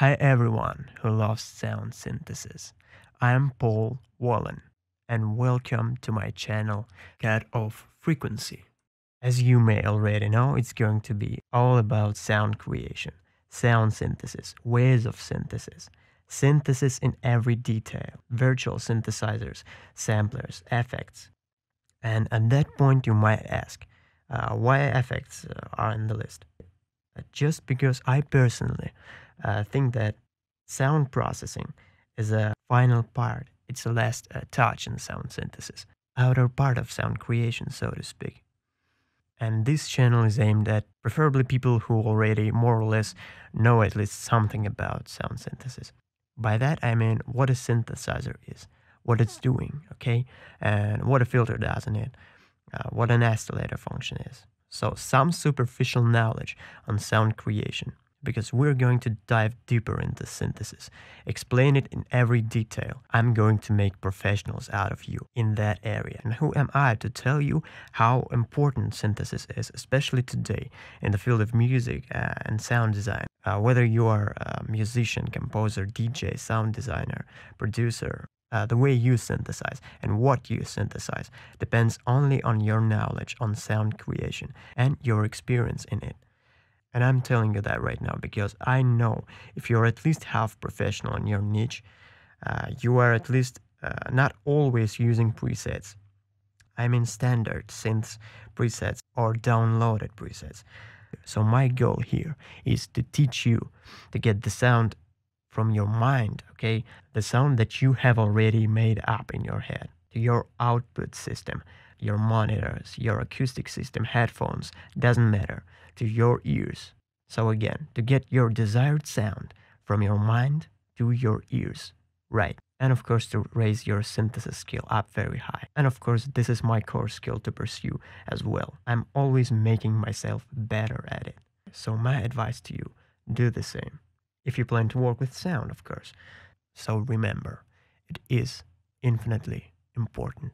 Hi everyone who loves sound synthesis. I am Paul Wallen and welcome to my channel Cat of Frequency. As you may already know, it's going to be all about sound creation, sound synthesis, ways of synthesis in every detail, virtual synthesizers, samplers, effects. And at that point you might ask, why effects are in the list? Just because I personally think that sound processing is a final part. It's the last touch in sound synthesis, outer part of sound creation, so to speak. And this channel is aimed at preferably people who already more or less know at least something about sound synthesis. By that I mean what a synthesizer is, what it's doing, okay, and what a filter does in it, what an oscillator function is. So some superficial knowledge on sound creation, because we're going to dive deeper into synthesis, explain it in every detail. I'm going to make professionals out of you in that area. And who am I to tell you how important synthesis is, especially today in the field of music and sound design? Whether you are a musician, composer, DJ, sound designer, producer, the way you synthesize and what you synthesize depends only on your knowledge on sound creation and your experience in it. And I'm telling you that right now because I know if you're at least half professional in your niche, you are at least not always using presets. I mean standard synths presets or downloaded presets. So my goal here is to teach you to get the sound from your mind, okay? The sound that you have already made up in your head, to your output system, your monitors, your acoustic system, headphones, doesn't matter, to your ears. So again, to get your desired sound from your mind to your ears, right? And of course, to raise your synthesis skill up very high. And of course, this is my core skill to pursue as well. I'm always making myself better at it. So my advice to you, do the same. If you plan to work with sound, of course. So remember, it is infinitely important.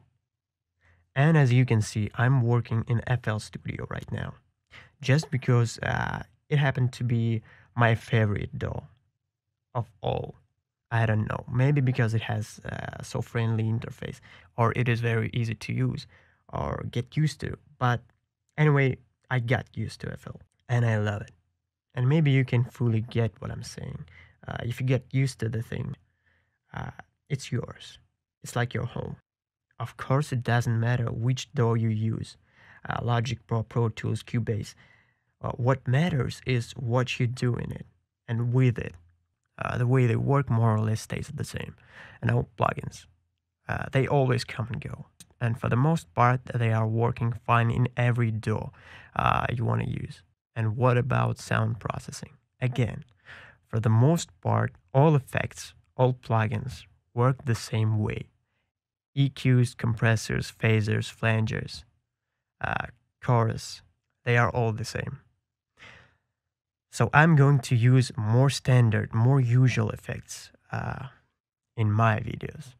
And as you can see, I'm working in FL Studio right now, just because it happened to be my favorite DAW of all. I don't know, maybe because it has a so friendly interface, or it is very easy to use, or get used to. But anyway, I got used to FL, and I love it. And maybe you can fully get what I'm saying. If you get used to the thing, it's yours. It's like your home. Of course, it doesn't matter which DAW you use, Logic Pro, Pro Tools, Cubase. What matters is what you do in it and with it. The way they work more or less stays the same. And now plugins. They always come and go. And for the most part, they are working fine in every DAW you want to use. And what about sound processing? Again, for the most part, all effects, all plugins work the same way. EQs, compressors, phasers, flangers, chorus, they are all the same. So I'm going to use more standard, more usual effects in my videos.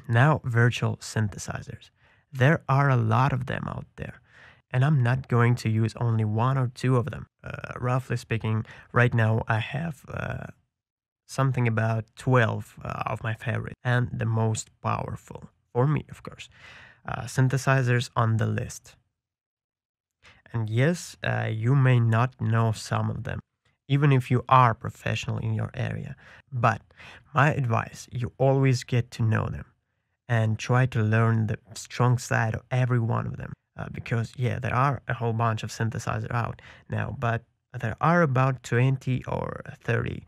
Now, virtual synthesizers. There are a lot of them out there. And I'm not going to use only one or two of them. Roughly speaking, right now I have something about 12 of my favorite and the most powerful, for me of course, synthesizers on the list. And yes, you may not know some of them, even if you are professional in your area. But my advice, you always get to know them and try to learn the strong side of every one of them. Because, yeah, there are a whole bunch of synthesizers out now, but there are about 20 or 30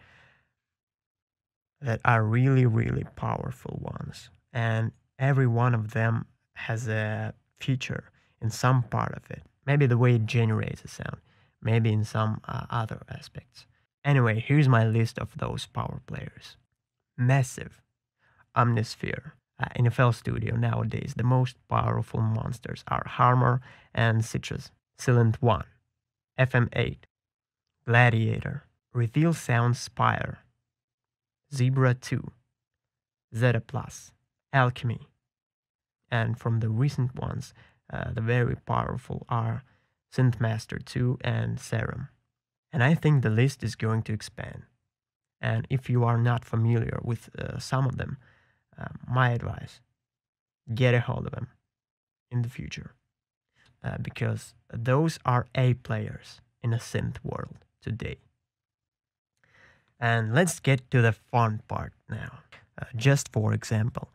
that are really, really powerful ones. And every one of them has a feature in some part of it. Maybe the way it generates a sound, maybe in some other aspects. Anyway, here's my list of those power players. Massive, Omnisphere. In FL Studio nowadays, the most powerful monsters are Harmor and Sytrus, Silent 1, FM8, Gladiator, Reveal Sound Spire, Zebra 2, Zeta Plus, Alchemy, and from the recent ones, the very powerful are Synthmaster 2 and Serum. And I think the list is going to expand. And if you are not familiar with some of them, my advice, get a hold of them in the future, because those are A players in a synth world today. And let's get to the fun part now. Just for example,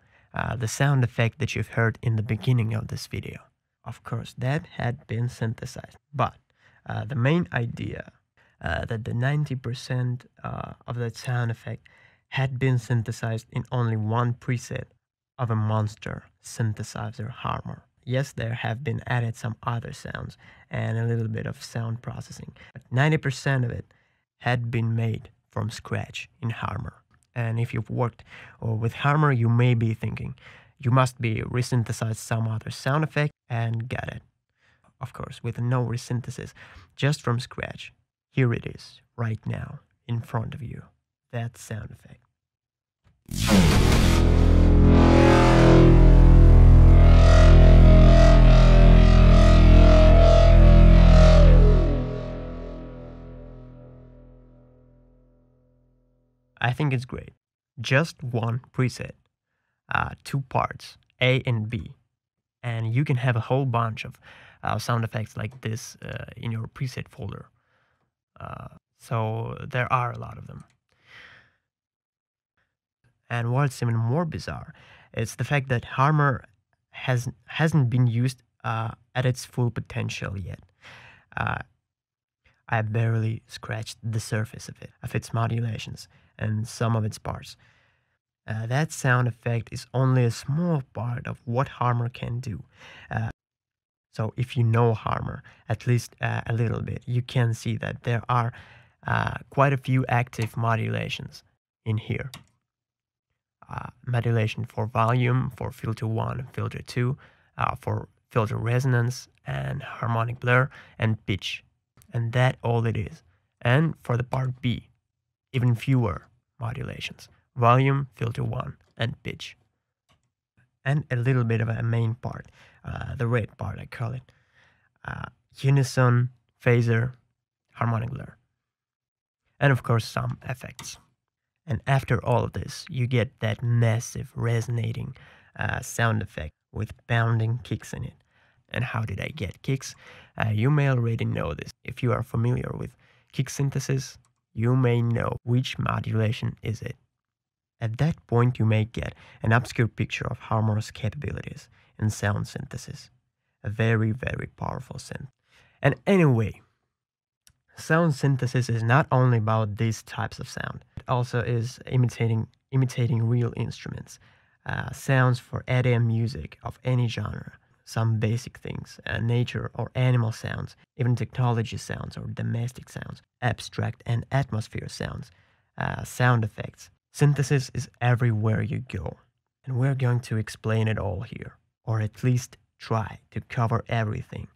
the sound effect that you've heard in the beginning of this video. Of course, that had been synthesized, but the main idea that the 90% of that sound effect had been synthesized in only one preset of a monster synthesizer Harmor. Yes, there have been added some other sounds and a little bit of sound processing, but 90% of it had been made from scratch in Harmor. And if you've worked with Harmor, you may be thinking, you must be resynthesized some other sound effect and got it. Of course, with no resynthesis, just from scratch. Here it is, right now, in front of you, that sound effect. I think it's great. Just one preset, 2 parts, A and B. And you can have a whole bunch of sound effects like this in your preset folder. So there are a lot of them. And what's even more bizarre is the fact that Harmor hasn't been used at its full potential yet. I barely scratched the surface of it, of its modulations and some of its parts. That sound effect is only a small part of what Harmor can do. So if you know Harmor, at least a little bit, you can see that there are quite a few active modulations in here. Modulation for volume, for filter 1, filter 2, for filter resonance and harmonic blur and pitch. And that all it is. And for the part B, even fewer modulations. Volume, filter 1, and pitch. And a little bit of a main part, the red part I call it. Unison, phaser, harmonic blur. And of course some effects. And after all of this, you get that massive resonating sound effect with bounding kicks in it. And how did I get kicks? You may already know this. If you are familiar with kick synthesis, you may know which modulation is it. At that point, you may get an obscure picture of Harmor's capabilities in sound synthesis. A very, very powerful synth. And anyway, sound synthesis is not only about these types of sound. It also is imitating real instruments. Sounds for EDM music of any genre. Some basic things, nature or animal sounds, even technology sounds or domestic sounds, abstract and atmosphere sounds, sound effects. Synthesis is everywhere you go, and we're going to explain it all here, or at least try to cover everything.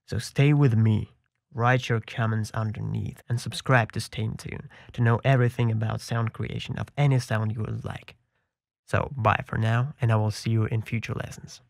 So stay with me, write your comments underneath, and subscribe to Stay in Tune to know everything about sound creation of any sound you would like. So bye for now, and I will see you in future lessons.